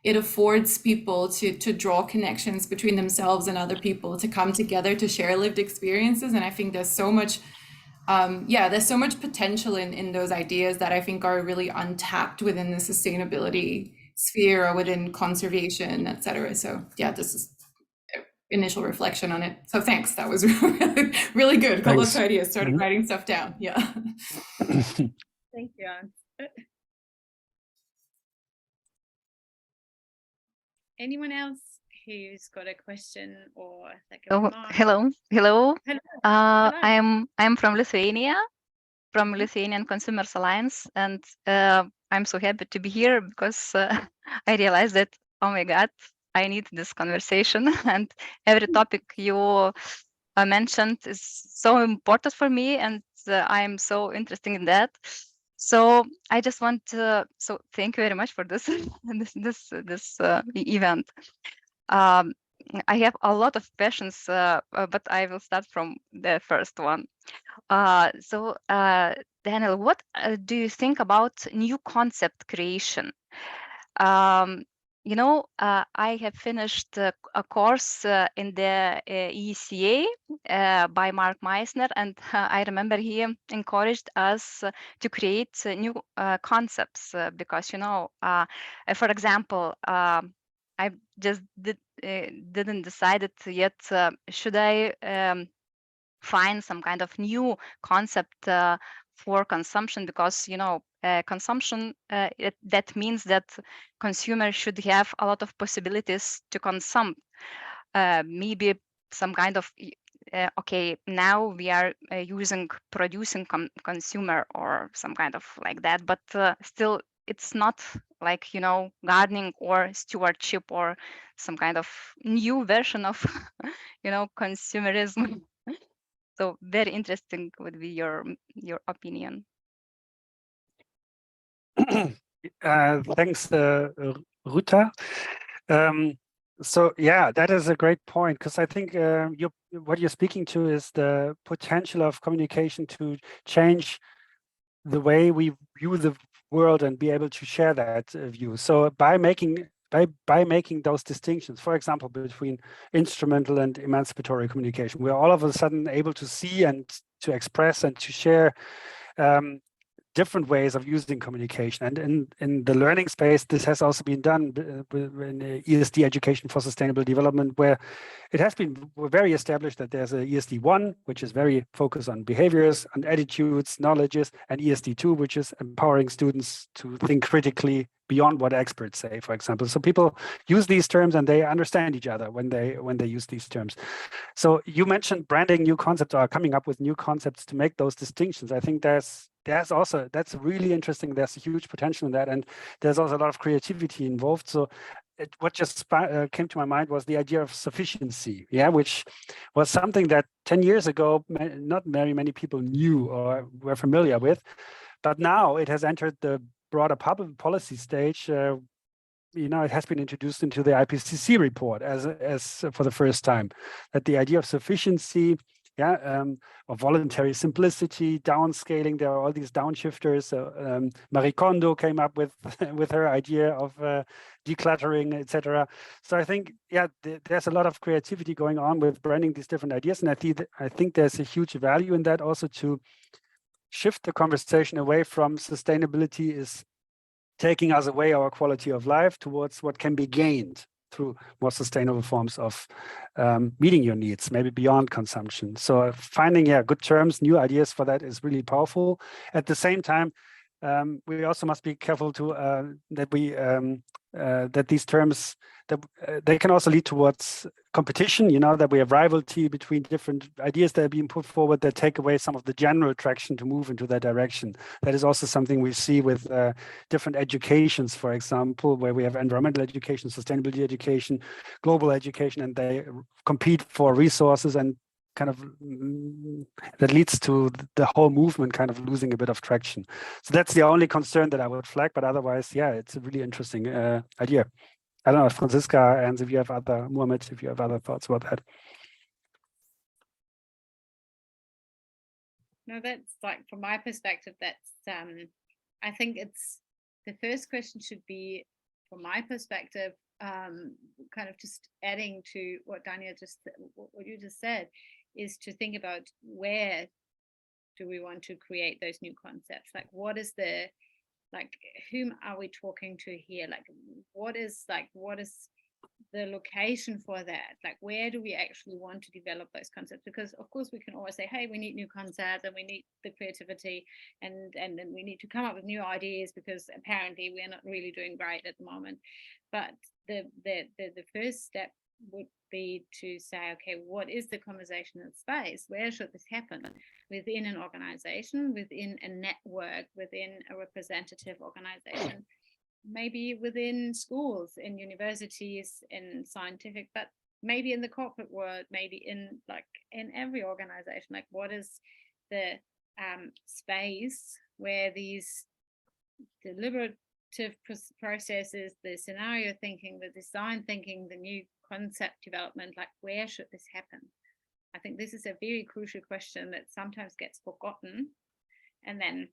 affords people to draw connections between themselves and other people, to come together, to share lived experiences. And I think there's so much there's so much potential in those ideas that I think are really untapped within the sustainability sphere or within conservation, et cetera. So yeah, this is initial reflection on it. So thanks, that was really, really good. Got lots of ideas, started writing stuff down. Yeah. Thank you, Anne. Anyone else who's got a question or like a remark? Hello. Hello. I'm from Lithuania, from Lithuanian Consumers Alliance, and I'm so happy to be here because I realized that, oh my God, I need this conversation, and every topic you mentioned is so important for me, and I'm so interested in that. So I just want to, so thank you very much for this this event. I have a lot of questions, but I will start from the first one. Daniel, what do you think about new concept creation? You know, I have finished a course in the ECA by Mark Meissner, and I remember he encouraged us to create new concepts because, you know, for example, I just didn't decide it yet. Should I find some kind of new concept for consumption? Because, you know, consumption, that means that consumers should have a lot of possibilities to consume. Maybe some kind of okay, now we are producing consumer or some kind of like that, but still it's not like, you know, gardening or stewardship or some kind of new version of you know, consumerism. So very interesting would be your opinion. Thanks, Ruta. So yeah, that is a great point, because I think what you're speaking to is the potential of communication to change the way we view the world and be able to share that view. So by making those distinctions, for example, between instrumental and emancipatory communication, we're all of a sudden able to see and to express and to share different ways of using communication. And in the learning space, this has also been done in ESD education for sustainable development, where it has been very established that there's a ESD 1, which is very focused on behaviors, on attitudes, knowledges, and ESD 2, which is empowering students to think critically beyond what experts say, for example. So people use these terms and they understand each other when they use these terms. So you mentioned branding new concepts or coming up with new concepts to make those distinctions. I think that's really interesting. There's a huge potential in that, and there's also a lot of creativity involved. So what just came to my mind was the idea of sufficiency, which was something that 10 years ago not very many people knew or were familiar with, but now it has entered the broader public policy stage. It has been introduced into the IPCC report as for the first time, that the idea of sufficiency, of voluntary simplicity, downscaling. There are all these downshifters. Marie Kondo came up with her idea of decluttering, etc. So I think, there's a lot of creativity going on with branding these different ideas, and I think there's a huge value in that also, to shift the conversation away from sustainability is taking us away our quality of life towards what can be gained through more sustainable forms of meeting your needs, maybe beyond consumption. So finding good terms, new ideas for that is really powerful. At the same time, we also must be careful to that we that these terms, that they can also lead towards competition, you know, that we have rivalry between different ideas that are being put forward that take away some of the general traction to move into that direction. That is also something we see with different educations, for example, where we have environmental education, sustainability education, global education, and they compete for resources, and kind of that leads to the whole movement kind of losing a bit of traction. So that's the only concern that I would flag, but otherwise, yeah, it's a really interesting idea. I don't know, Franziska, and if you have other, Mohammed, if you have other thoughts about that. No, that's like, from my perspective, that's, I think it's, the first question should be, from my perspective, kind of just adding to what Daniel what you just said, is to think about where do we want to create those new concepts? Like, what is the, like, whom are we talking to here? Like, what is the location for that? Like, where do we actually want to develop those concepts? Because of course we can always say, hey, we need new concepts and we need the creativity and we need to come up with new ideas, because apparently we're not really doing great at the moment. But the first step would be to say, okay, what is the conversational space? Where should this happen? Within an organization, within a network, within a representative organization, maybe within schools, in universities, in scientific, but maybe in the corporate world, maybe in every organization. Like, what is the space where these deliberative processes, the scenario thinking, the design thinking, the new concept development, like, where should this happen? I think this is a very crucial question that sometimes gets forgotten, and then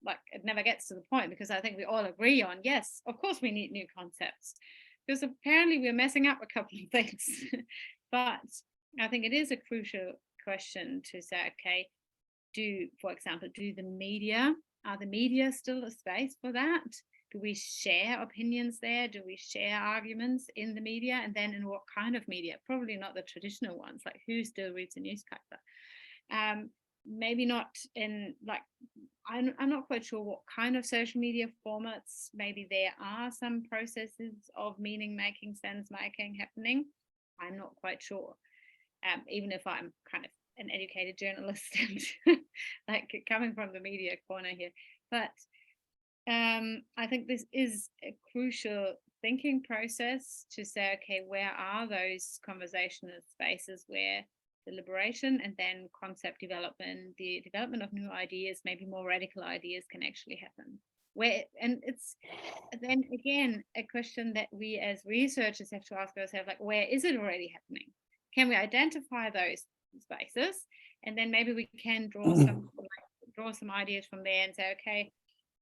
like it never gets to the point, because I think we all agree on, yes, of course we need new concepts, because apparently we're messing up a couple of things. But I think it is a crucial question to say, okay, for example, are the media still a space for that? Do we share opinions there? Do we share arguments in the media? And then in what kind of media? Probably not the traditional ones, like who still reads a newspaper? Maybe not in, like, I'm not quite sure what kind of social media formats. Maybe there are some processes of meaning making, sense making happening. I'm not quite sure. Even if I'm kind of an educated journalist and like coming from the media corner here. But I think this is a crucial thinking process to say, okay, where are those conversational spaces where deliberation and then concept development, the development of new ideas, maybe more radical ideas, can actually happen? And it's then again a question that we as researchers have to ask ourselves, like, where is it already happening? Can we identify those spaces, and then maybe we can draw some ideas from there and say, okay,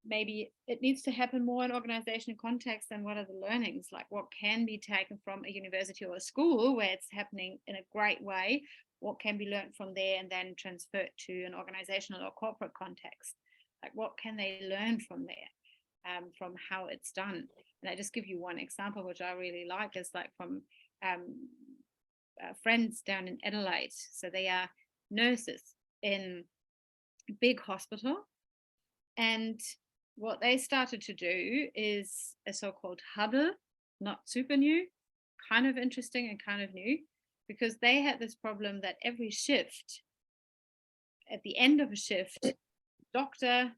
maybe it needs to happen more in organizational context, and what are the learnings? Like, what can be taken from a university or a school where it's happening in a great way? What can be learned from there and then transferred to an organizational or corporate context? Like, what can they learn from there, from how it's done? And I just give you one example, which I really like, is like from friends down in Adelaide. So they are nurses in a big hospital, and what they started to do is a so-called huddle, not super new, kind of interesting and kind of new, because they had this problem that every shift, at the end of a shift, doctor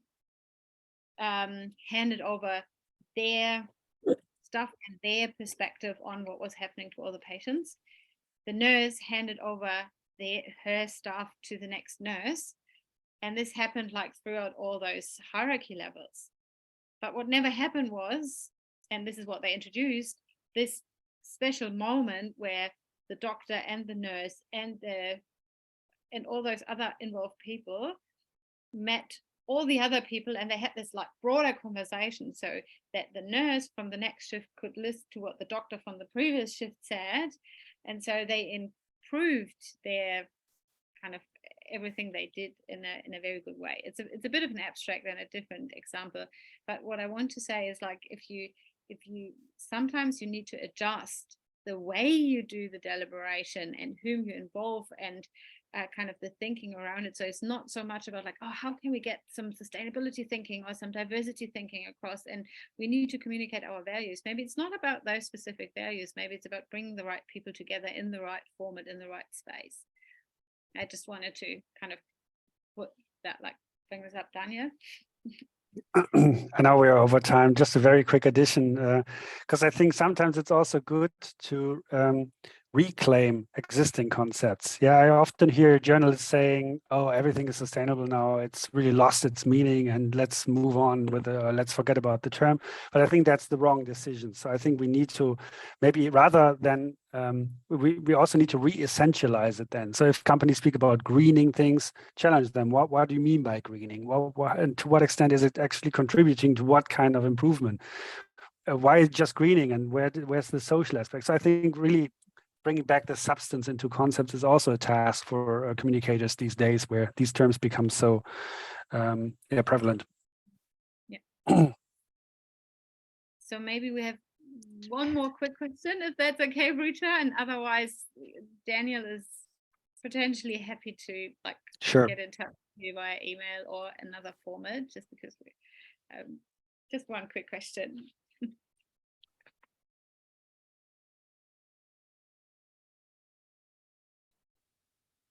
handed over their stuff and their perspective on what was happening to all the patients. The nurse handed over her stuff to the next nurse. And this happened like throughout all those hierarchy levels. But what never happened was, and this is what they introduced, this special moment where the doctor and the nurse and all those other involved people met all the other people, and they had this like broader conversation, so that the nurse from the next shift could listen to what the doctor from the previous shift said. And so they improved their kind of everything they did in a very good way. It's a bit of an abstract and a different example, but what I want to say is, like, if you sometimes you need to adjust the way you do the deliberation and whom you involve, and kind of the thinking around it. So it's not so much about like, oh, how can we get some sustainability thinking or some diversity thinking across, and we need to communicate our values. Maybe it's not about those specific values. Maybe it's about bringing the right people together in the right format, in the right space. I just wanted to kind of put that, like, bring this up, Dania. I know we're over time. Just a very quick addition, because I think sometimes it's also good to reclaim existing concepts. Yeah, I often hear journalists saying, "Oh, everything is sustainable now. It's really lost its meaning, and let's move on with let's forget about the term." But I think that's the wrong decision. So I think we need to maybe rather than we also need to re-essentialize it then. So if companies speak about greening things, challenge them. What do you mean by greening? And to what extent is it actually contributing to what kind of improvement? Why is it just greening, and where's the social aspect? So I think really bringing back the substance into concepts is also a task for communicators these days, where these terms become so prevalent. Yeah. So maybe we have one more quick question, if that's okay, Ruta, and otherwise Daniel is potentially happy to get in touch with you via email or another format, just because we just one quick question.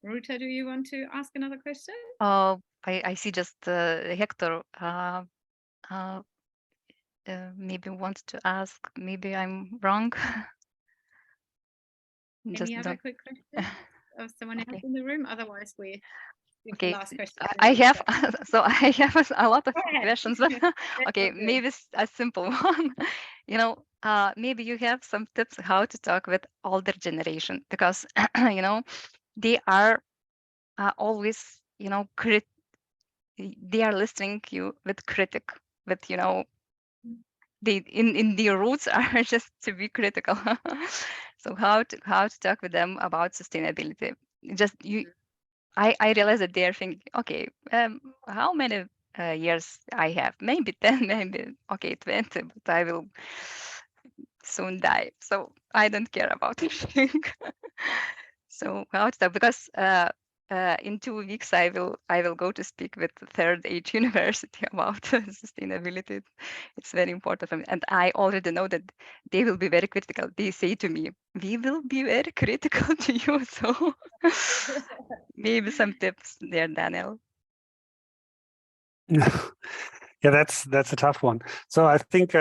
Ruta, do you want to ask another question? I see just Hector maybe wants to ask. Maybe I'm wrong. Any other quick question of someone else in the room? Otherwise, we give the last question. I have so I have a lot of questions, but okay, maybe a simple one. Maybe you have some tips how to talk with older generation, because they are always they are listening to you with critic, with they in their roots are just to be critical. So how to talk with them about sustainability? Just I realize that they're thinking, okay, how many years I have? Maybe 10, maybe 20, but I will soon die, so I don't care about anything. So how to talk? Because in 2 weeks I will go to speak with the third age university about sustainability. It's very important for me, and I already know that they will be very critical. They say to me, "We will be very critical to you." So maybe some tips there, Daniel. Yeah, that's a tough one. So I think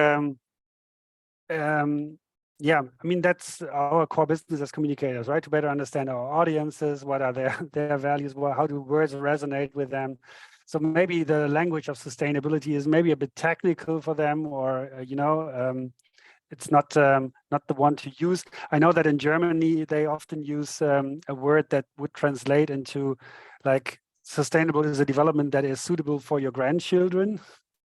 yeah, I mean, that's our core business as communicators, right? To better understand our audiences, what are their values, how do words resonate with them. So maybe the language of sustainability is maybe a bit technical for them, or it's not the one to use. I know that in Germany they often use a word that would translate into like sustainable is a development that is suitable for your grandchildren.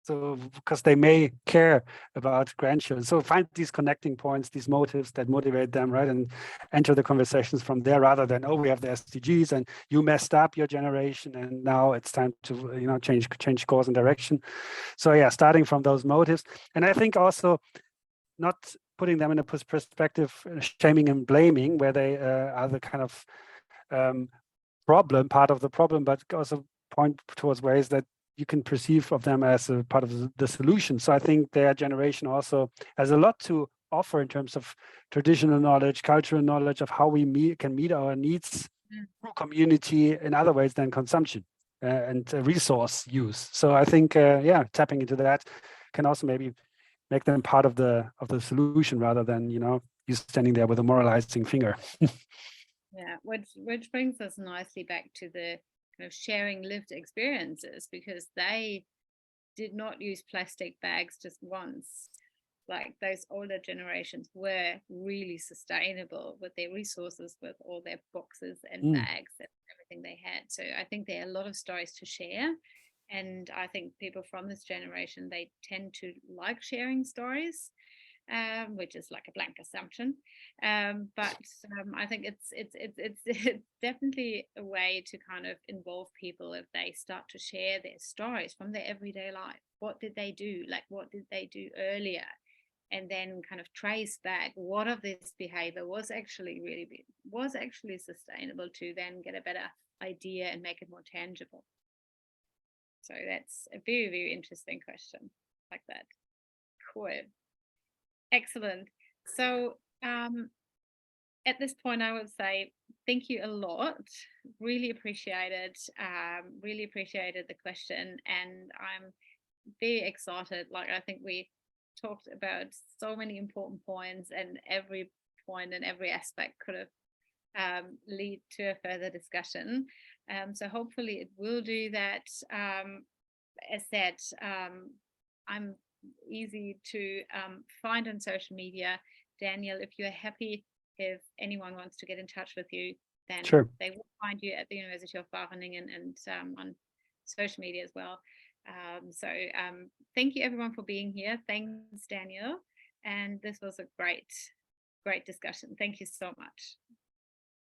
So because they may care about grandchildren. So find these connecting points, these motives that motivate them, right? And enter the conversations from there, rather than, oh, we have the SDGs and you messed up your generation and now it's time to change course and direction. So yeah, starting from those motives. And I think also not putting them in a perspective, shaming and blaming, where they are the kind of part of the problem, but also point towards ways that you can perceive of them as a part of the solution. So I think their generation also has a lot to offer in terms of traditional knowledge, cultural knowledge of how we can meet our needs through community in other ways than consumption and resource use. So I think, tapping into that can also maybe make them part of the solution, rather than you standing there with a moralizing finger. Yeah, which brings us nicely back to the kind of sharing lived experiences, because they did not use plastic bags just once. Like, those older generations were really sustainable with their resources, with all their boxes and bags and everything they had. So I think there are a lot of stories to share. And I think people from this generation, they tend to like sharing stories, which is like a blank assumption. But I think it's definitely a way to kind of involve people if they start to share their stories from their everyday life. What did they do? Like, what did they do earlier? And then kind of trace back what of this behavior was actually sustainable, to then get a better idea and make it more tangible? So that's a very, very interesting question like that. Cool. Excellent. So at this point, I would say thank you a lot. Really appreciated. Really appreciated the question, and I'm very excited. Like, I think we talked about so many important points, and every point and every aspect could have lead to a further discussion. So hopefully it will do that. As said, I'm easy to find on social media. Daniel, if you're happy, if anyone wants to get in touch with you, then Sure. they will find you at the University of Wageningen and on social media as well. So thank you everyone for being here. Thanks, Daniel. And this was a great discussion. Thank you so much.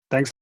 Thanks.